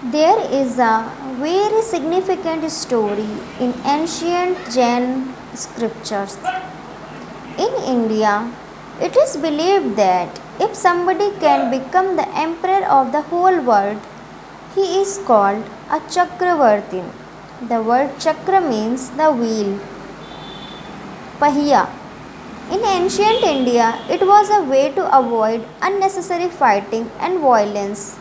There is a very significant story in ancient Jain scriptures. In India, it is believed that if somebody can become the emperor of the whole world, he is called a Chakravartin. The word chakra means the wheel, pahiya. In ancient India, it was a way to avoid unnecessary fighting and violence.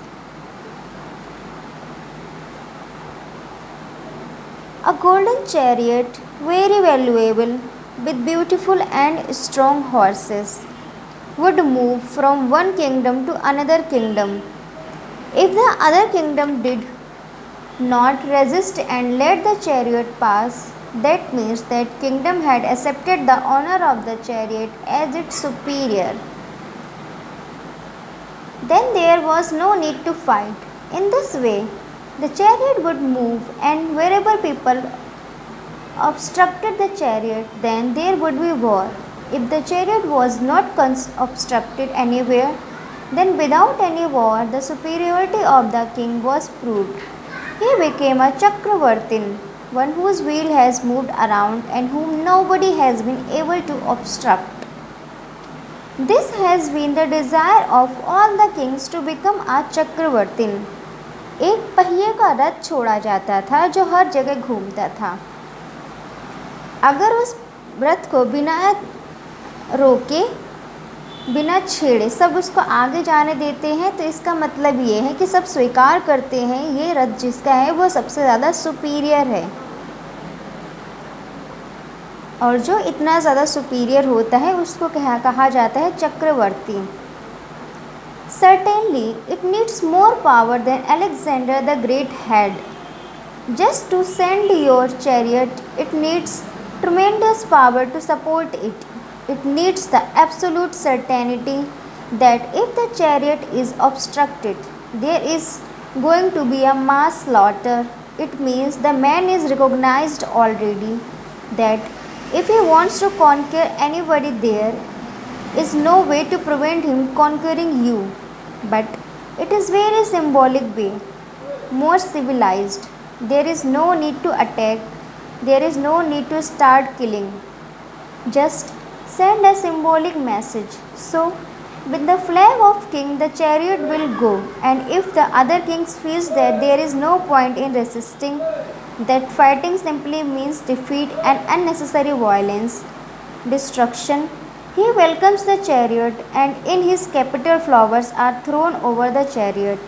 A golden chariot, very valuable, with beautiful and strong horses, would move from one kingdom to another kingdom. If the other kingdom did not resist and let the chariot pass, that means that kingdom had accepted the honor of the chariot as its superior. Then there was no need to fight. In this way, the chariot would move, and wherever people obstructed the chariot, then there would be war. If the chariot was not obstructed anywhere, then without any war, the superiority of the king was proved. He became a Chakravartin, one whose wheel has moved around and whom nobody has been able to obstruct. This has been the desire of all the kings to become a Chakravartin. एक पहिए का रथ छोड़ा जाता था जो हर जगह घूमता था। अगर उस रथ को बिना रोके, बिना छेड़े सब उसको आगे जाने देते हैं, तो इसका मतलब ये है कि सब स्वीकार करते हैं ये रथ जिसका है वो सबसे ज़्यादा सुपीरियर है, और जो इतना ज़्यादा सुपीरियर होता है उसको कहा जाता है चक्रवर्ती। Certainly, it needs more power than Alexander the Great had. Just to send your chariot, it needs tremendous power to support it. It needs the absolute certainty that if the chariot is obstructed, there is going to be a mass slaughter. It means the man is recognized already that if he wants to conquer anybody, there is no way to prevent him conquering you. But it is very symbolic way, more civilized. There is no need to attack. There is no need to start killing. Just send a symbolic message. So, with the flag of king, the chariot will go, and if the other kings feels that there is no point in resisting, that fighting simply means defeat and unnecessary violence, destruction, he welcomes the chariot, and in his capital flowers are thrown over the chariot.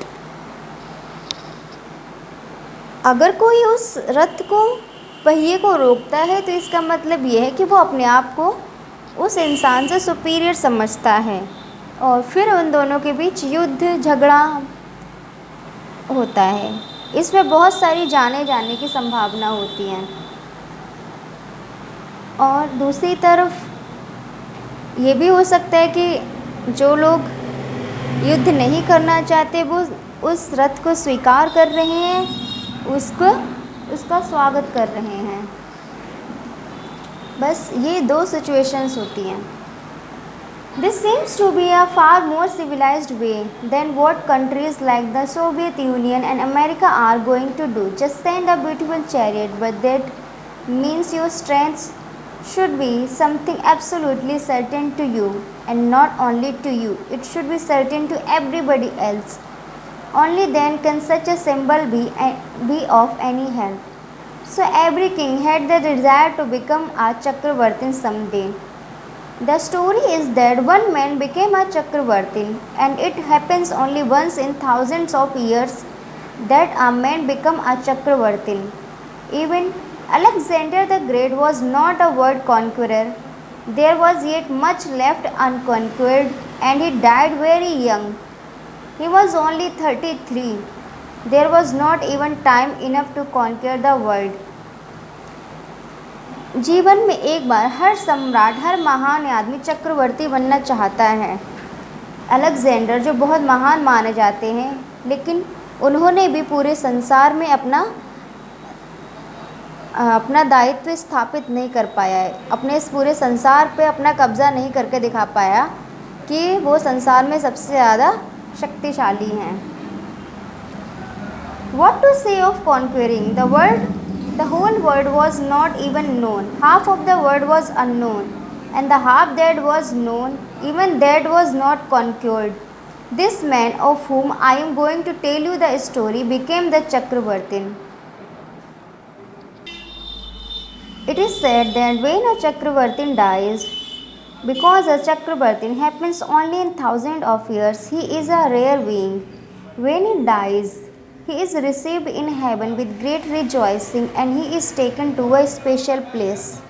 अगर कोई उस रथ को पहिए को रोकता है तो इसका मतलब यह है कि वो अपने आप को उस इंसान से सुपीरियर समझता है, और फिर उन दोनों के बीच युद्ध झगड़ा होता है। इसमें बहुत सारी जाने की संभावना होती है। और दूसरी तरफ ये भी हो सकता है कि जो लोग युद्ध नहीं करना चाहते वो उस रथ को स्वीकार कर रहे हैं, उसका स्वागत कर रहे हैं। बस ये दो सिचुएशंस होती हैं। This seems to be a far more civilized way than what countries like the Soviet Union and America are going to do. Just send a beautiful chariot, but that means your strength should be something absolutely certain to you, and not only to you, it should be certain to everybody else. Only then can such a symbol be of any help. So every king had the desire to become a Chakravartin someday. The story is that one man became a Chakravartin, and it happens only once in thousands of years that a man become a Chakravartin. Even Alexander the Great was not a world conqueror. There was yet much left unconquered, and he died very young. He was only 33. There was not even time enough to conquer the world. जीवन में एक बार हर सम्राट, हर महान आदमी चक्रवर्ती बनना चाहता है। Alexander जो बहुत महान माने जाते हैं, लेकिन उन्होंने भी पूरे संसार में अपना दायित्व स्थापित नहीं कर पाया है, अपने इस पूरे संसार पे अपना कब्ज़ा नहीं करके दिखा पाया कि वो संसार में सबसे ज़्यादा शक्तिशाली हैं। What to say of conquering? The whole world was not even known. Half of the world was unknown, and the half that was known, even that was not conquered. This man of whom I am going to tell you the story became the Chakravartin. It is said that when a Chakravartin dies, because a Chakravartin happens only in thousands of years, he is a rare being. When he dies, he is received in heaven with great rejoicing and he is taken to a special place.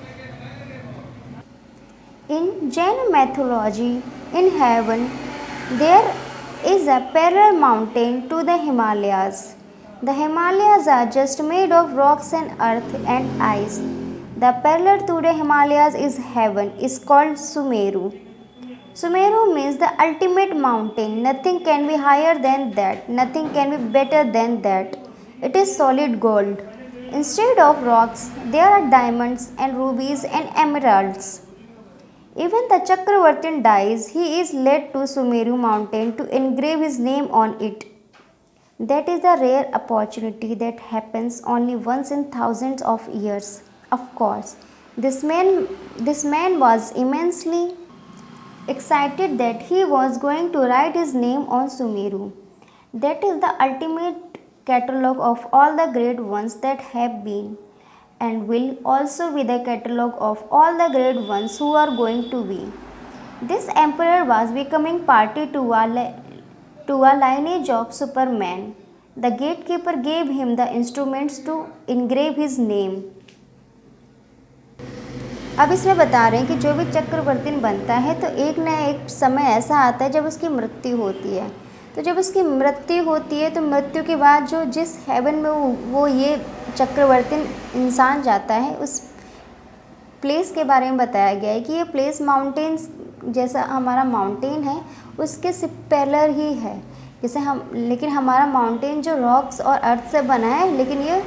In Jain mythology, in heaven, there is a parallel mountain to the Himalayas. The Himalayas are just made of rocks and earth and ice. The parallel to the Himalayas is heaven, is called Sumeru. Sumeru means the ultimate mountain. Nothing can be higher than that. Nothing can be better than that. It is solid gold. Instead of rocks, there are diamonds and rubies and emeralds. Even the Chakravartin dies, he is led to Sumeru mountain to engrave his name on it. That is a rare opportunity that happens only once in thousands of years. Of course, this man was immensely excited that he was going to write his name on Sumeru. That is the ultimate catalogue of all the great ones that have been and will also be the catalogue of all the great ones who are going to be. This emperor was becoming party to a lineage of Superman. The gatekeeper gave him the instruments to engrave his name. अब इसमें बता रहे हैं कि जो भी चक्रवर्तीन बनता है तो एक न एक समय ऐसा आता है जब उसकी मृत्यु होती है। तो जब उसकी मृत्यु होती है तो मृत्यु के बाद जो जिस हेवन में वो ये चक्रवर्तीन इंसान जाता है उस प्लेस के बारे में बताया गया है कि ये प्लेस माउंटेन्स जैसा हमारा माउंटेन है उसके पैरेलल ही है जैसे हम, लेकिन हमारा माउंटेन जो रॉक्स और अर्थ से बना है, लेकिन ये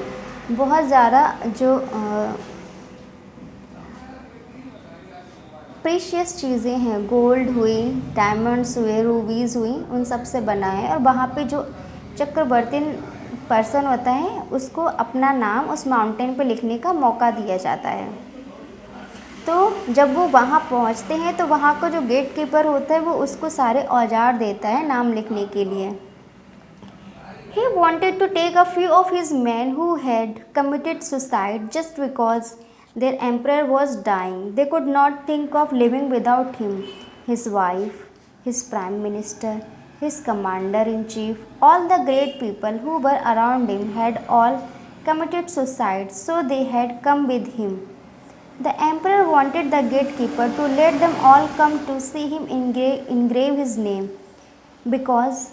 बहुत ज़्यादा जो प्रीशियस चीज़ें हैं, गोल्ड हुई, डायमंड्स हुए, रूबीज़ हुई, उन सब से बना है। और वहाँ पे जो चक्रवर्तीन पर्सन होता है उसको अपना नाम उस माउंटेन पे लिखने का मौका दिया जाता है। तो जब वो वहाँ पहुँचते हैं तो वहाँ का जो गेट कीपर होता है वो उसको सारे औजार देता है नाम लिखने के लिए। He wanted to take a few of his men who had committed suicide just because their emperor was dying. They could not think of living without him. His wife, his prime minister, his commander in chief, all the great people who were around him had all committed suicide, so they had come with him. The emperor wanted the gatekeeper to let them all come to see him engrave his name. Because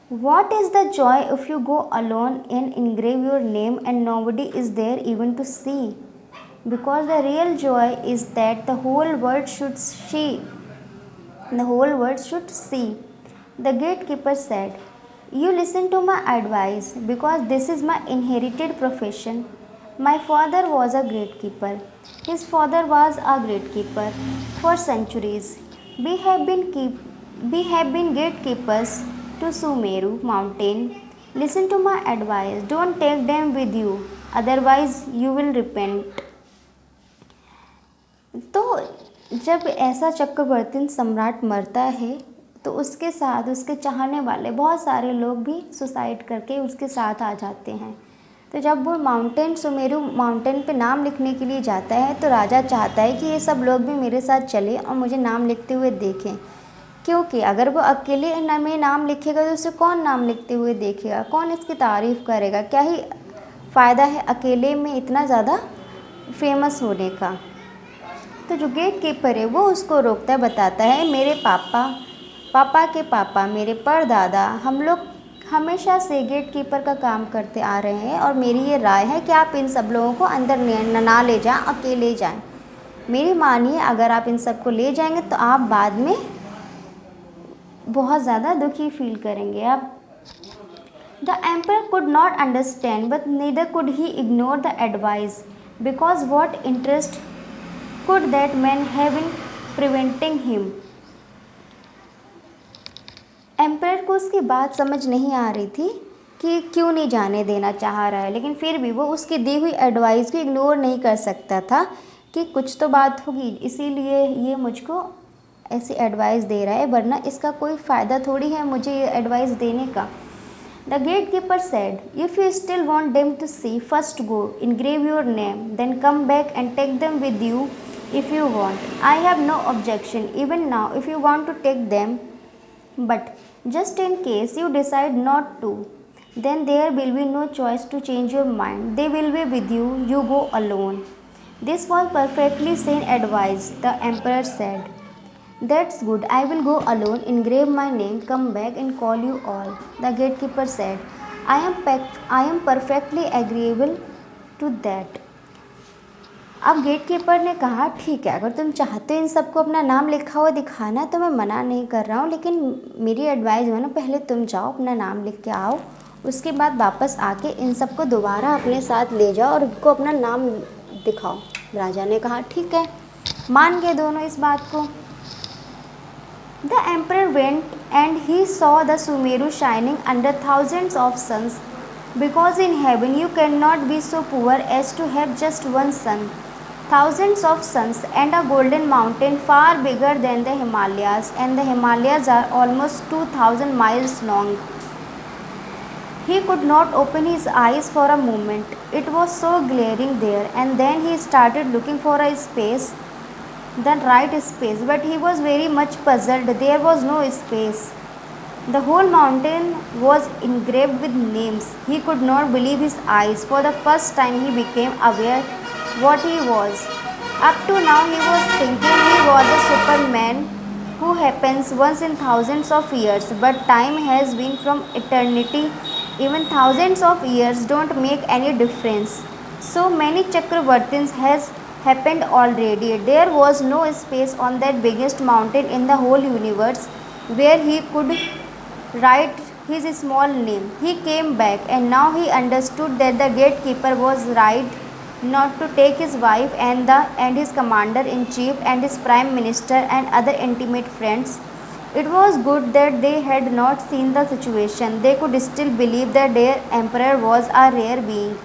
what is the joy if you go alone and engrave your name and nobody is there even to see? Because the real joy is that the whole world should see. The whole world should see. The gatekeeper said, "You listen to my advice because this is my inherited profession. My father was a gatekeeper. His father was a gatekeeper for centuries. We have been gatekeepers to Sumeru mountain. Listen to my advice. Don't take them with you, otherwise you will repent." तो जब ऐसा चक्रवर्ती सम्राट मरता है तो उसके साथ उसके चाहने वाले बहुत सारे लोग भी सुसाइड करके उसके साथ आ जाते हैं। तो जब वो सुमेरु माउंटेन पे नाम लिखने के लिए जाता है तो राजा चाहता है कि ये सब लोग भी मेरे साथ चले और मुझे नाम लिखते हुए देखें, क्योंकि अगर वो अकेले में नाम लिखेगा तो उसे कौन नाम लिखते हुए देखेगा, कौन इसकी तारीफ़ करेगा, क्या ही फ़ायदा है अकेले में इतना ज़्यादा फेमस होने का। तो जो गेट कीपर है वो उसको रोकता है, बताता है मेरे पापा के पापा, मेरे परदादा, हम लोग हमेशा से गेट कीपर का काम करते आ रहे हैं और मेरी ये राय है कि आप इन सब लोगों को अंदर ना ले जाएं, अकेले जाएं। मेरी मानिए, अगर आप इन सबको ले जाएंगे तो आप बाद में बहुत ज़्यादा दुखी फील करेंगे आप। The emperor could not understand but neither could he ignore the advice because what interest could that man have in preventing him? Emperor को उसकी बात समझ नहीं आ रही थी कि क्यों नहीं जाने देना चाह रहा है, लेकिन फिर भी वो उसकी दी हुई एडवाइस को इग्नोर नहीं कर सकता था कि कुछ तो बात होगी, इसीलिए ये मुझको ऐसी एडवाइस दे रहा है, वरना इसका कोई फ़ायदा थोड़ी है मुझे ये एडवाइस देने का। The gatekeeper said, if you still want them to see, first go engrave your name, then come back and take them with you if you want. I have no objection even now if you want to take them, but just in case you decide not to, then there will be no choice to change your mind. They will be with you. You go alone. This was perfectly sane advice, the emperor said. That's good. I will go alone, engrave my name, come back and call you all. The gatekeeper said, I am perfectly agreeable to that. अब gate keeper ने कहा, ठीक है, अगर तुम चाहते हो इन सबको अपना नाम लिखा हुआ दिखाना तो मैं मना नहीं कर रहा हूँ, लेकिन मेरी एडवाइस है ना, पहले तुम जाओ अपना नाम लिख के आओ, उसके बाद वापस आके इन सबको दोबारा अपने साथ ले जाओ और उनको अपना नाम दिखाओ। राजा ने कहा ठीक है, मान गए दोनों इस बात को। The emperor went and he saw the Sumeru shining under thousands of suns, because in heaven you cannot be so poor as to have just one sun. Thousands of suns and a golden mountain far bigger than the Himalayas, and the Himalayas are almost 2000 miles long. He could not open his eyes for a moment. It was so glaring there, and then he started looking for a space, the right space, but he was very much puzzled. There was no space. The whole mountain was engraved with names. He could not believe his eyes. For the first time he became aware what he was. Up to now he was thinking he was a superman who happens once in thousands of years, but time has been from eternity. Even thousands of years don't make any difference. So many Chakravartins has happened already. There was no space on that biggest mountain in the whole universe where he could write his small name. He came back, and now he understood that the gatekeeper was right not to take his wife and his commander-in-chief and his prime minister and other intimate friends. It was good that they had not seen the situation. They could still believe that their emperor was a rare being.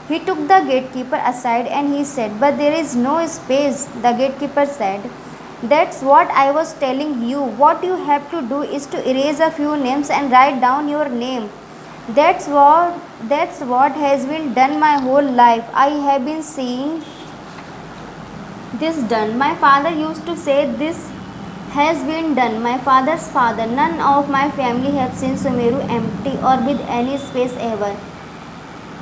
He took the gatekeeper aside and he said, but there is no space. The gatekeeper said, that's what I was telling you. What you have to do is to erase a few names and write down your name. That's what has been done my whole life. I have been seeing this done. My father used to say this has been done. My father's father. None of my family have seen Sumeru empty or with any space ever.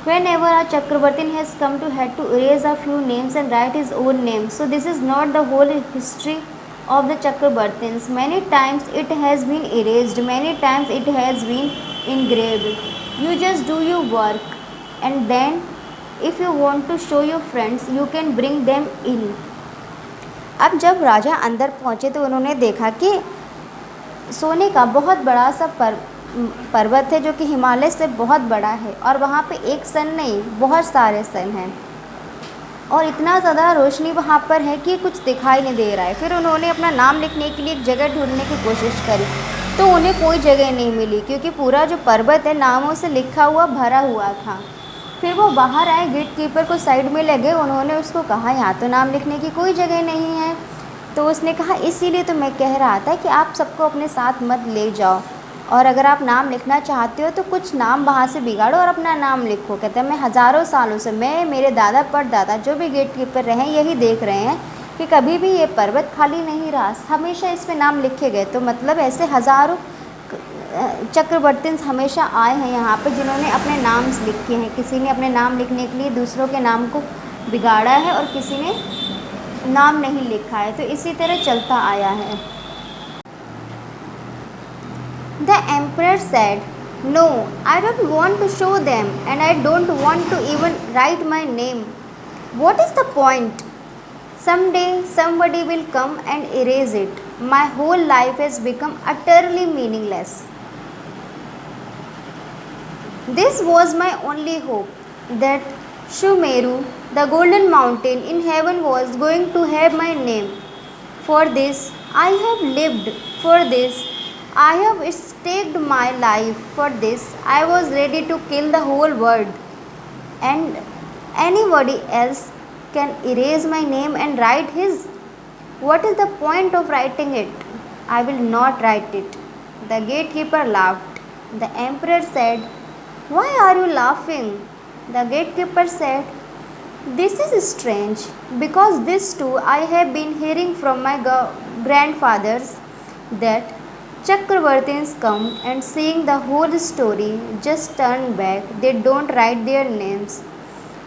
Whenever a Chakravartin has come to had to erase a few names and write his own name. So this is not the whole history of the Chakravartins. Many times it has been erased, many times it has been engraved. You just do your work, and then if you want to show your friends, you can bring them in. अब जब राजा अंदर पहुँचे तो उन्होंने देखा कि सोने का बहुत बड़ा सा पर्वत है जो कि हिमालय से बहुत बड़ा है, और वहाँ पे एक सन नहीं बहुत सारे सन हैं, और इतना ज़्यादा रोशनी वहाँ पर है कि कुछ दिखाई नहीं दे रहा है। फिर उन्होंने अपना नाम लिखने के लिए एक जगह ढूंढने की कोशिश करी तो उन्हें कोई जगह नहीं मिली, क्योंकि पूरा जो पर्वत है नामों से लिखा हुआ भरा हुआ था। फिर वो बाहर आए, गेट कीपर को साइड में लगे, उन्होंने उसको कहा यहाँ तो नाम लिखने की कोई जगह नहीं है। तो उसने कहा इसीलिए तो मैं कह रहा था कि आप सबको अपने साथ मत ले जाओ, और अगर आप नाम लिखना चाहते हो तो कुछ नाम वहाँ से बिगाड़ो और अपना नाम लिखो। कहते हैं मैं हज़ारों सालों से, मैं मेरे दादा परदादा जो भी गेट कीपर रहे यही देख रहे हैं कि कभी भी ये पर्वत खाली नहीं रहा, हमेशा इस पर नाम लिखे गए। तो मतलब ऐसे हज़ारों चक्रवर्ती हमेशा आए हैं यहाँ पर जिन्होंने अपने नाम लिखे हैं। किसी ने अपने नाम लिखने के लिए दूसरों के नाम को बिगाड़ा है और किसी ने नाम नहीं लिखा है, तो इसी तरह चलता आया है। The emperor said, no, I don't want to show them, and I don't want to even write my name. What is the point? Someday somebody will come and erase it. My whole life has become utterly meaningless. This was my only hope, that Shumeru, the golden mountain in heaven, was going to have my name. For this I have lived. For this I have staked my life for this. I was ready to kill the whole world. And anybody else can erase my name and write his. What is the point of writing it? I will not write it. The gatekeeper laughed. The emperor said, Why are you laughing? The gatekeeper said, This is strange, because this too I have been hearing from my grandfathers, that Chakravartins come and seeing the whole story just turn back. They don't write their names.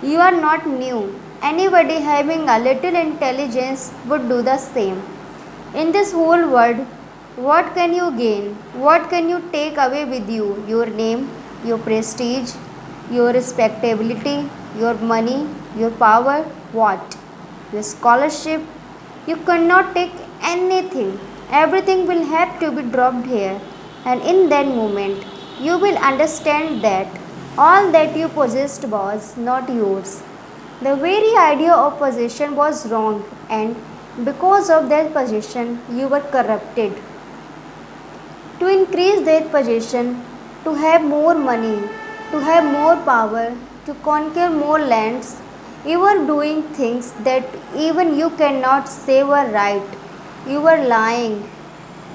You are not new. Anybody having a little intelligence would do the same. In this whole world, what can you gain? What can you take away with you? Your name, your prestige, your respectability, your money, your power, what? Your scholarship. You cannot take anything. Everything will have to be dropped here. And in that moment, you will understand that all that you possessed was not yours. The very idea of possession was wrong, and because of that possession, you were corrupted. To increase that possession, to have more money, to have more power, to conquer more lands, you were doing things that even you cannot say were right. You were lying,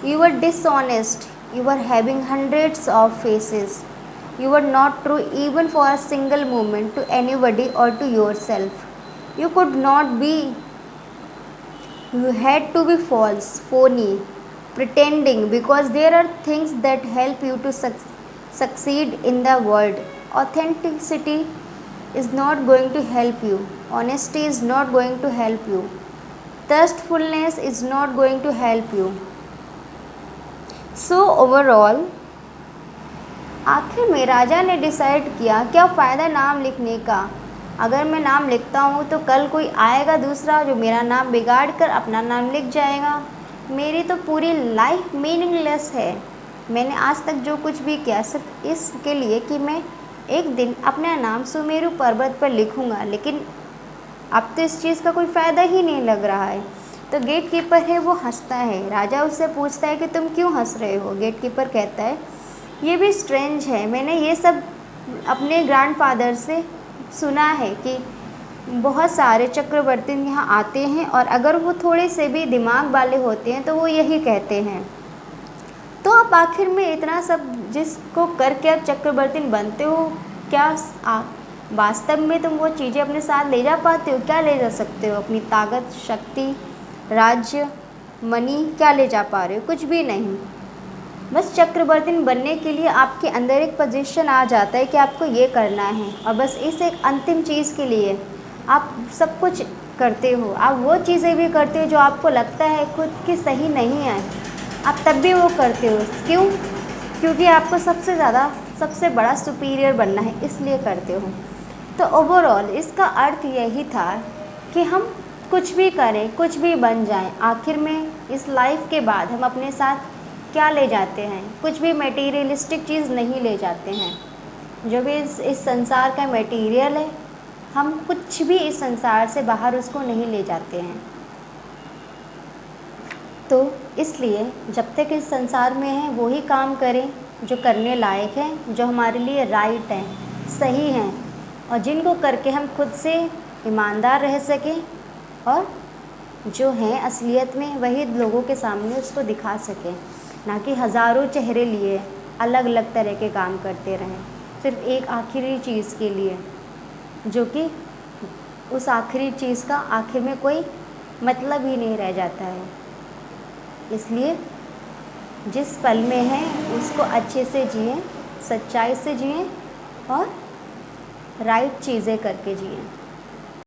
you were dishonest, you were having hundreds of faces. You were not true even for a single moment to anybody or to yourself. You could not be. You had to be false, phony, pretending, because there are things that help you to succeed in the world. Authenticity is not going to help you. Honesty is not going to help you. Trustfulness is not going to help you. So overall, आखिर में राजा ने decide किया, क्या फ़ायदा नाम लिखने का? अगर मैं नाम लिखता हूँ तो कल कोई आएगा दूसरा जो मेरा नाम बिगाड़ कर अपना नाम लिख जाएगा। मेरी तो पूरी लाइफ मीनिंगलेस है। मैंने आज तक जो कुछ भी किया सिर्फ इसके लिए कि मैं एक दिन अपना नाम सुमेरु पर्वत पर लिखूँगा, लेकिन अब तो इस चीज़ का कोई फ़ायदा ही नहीं लग रहा है। तो गेट कीपर है वो हंसता है। राजा उससे पूछता है कि तुम क्यों हंस रहे हो? गेट कीपर कहता है, ये भी स्ट्रेंज है। मैंने ये सब अपने ग्रैंडफादर से सुना है कि बहुत सारे चक्रवर्ती यहाँ आते हैं और अगर वो थोड़े से भी दिमाग वाले होते हैं तो वो यही कहते हैं। तो आप आखिर में इतना सब जिसको करके आप चक्रवर्ती बनते हो, क्या वास्तव में तुम वो चीज़ें अपने साथ ले जा पाते हो? क्या ले जा सकते हो? अपनी ताकत, शक्ति, राज्य, मनी क्या ले जा पा रहे हो? कुछ भी नहीं। बस चक्रवर्ती बनने के लिए आपके अंदर एक पोजीशन आ जाता है कि आपको ये करना है, और बस इस एक अंतिम चीज़ के लिए आप सब कुछ करते हो। आप वो चीज़ें भी करते हो जो आपको लगता है खुद की सही नहीं है, आप तब भी वो करते हो। क्यों? क्योंकि आपको सबसे ज़्यादा, सबसे बड़ा सुपीरियर बनना है, इसलिए करते हो। तो ओवरऑल इसका अर्थ यही था कि हम कुछ भी करें, कुछ भी बन जाएं, आखिर में इस लाइफ के बाद हम अपने साथ क्या ले जाते हैं? कुछ भी मटेरियलिस्टिक चीज़ नहीं ले जाते हैं। जो भी इस संसार का मटेरियल है, हम कुछ भी इस संसार से बाहर उसको नहीं ले जाते हैं। तो इसलिए जब तक इस संसार में हैं वो ही काम करें जो करने लायक हैं, जो हमारे लिए राइट हैं, सही हैं, और जिनको करके हम खुद से ईमानदार रह सकें और जो हैं असलियत में वही लोगों के सामने उसको दिखा सकें, ना कि हज़ारों चेहरे लिए अलग अलग तरह के काम करते रहें सिर्फ एक आखिरी चीज़ के लिए, जो कि उस आखिरी चीज़ का आखिर में कोई मतलब ही नहीं रह जाता है। इसलिए जिस पल में है उसको अच्छे से जिएं, सच्चाई से जिएं और राइट चीज़ें करके जिएं।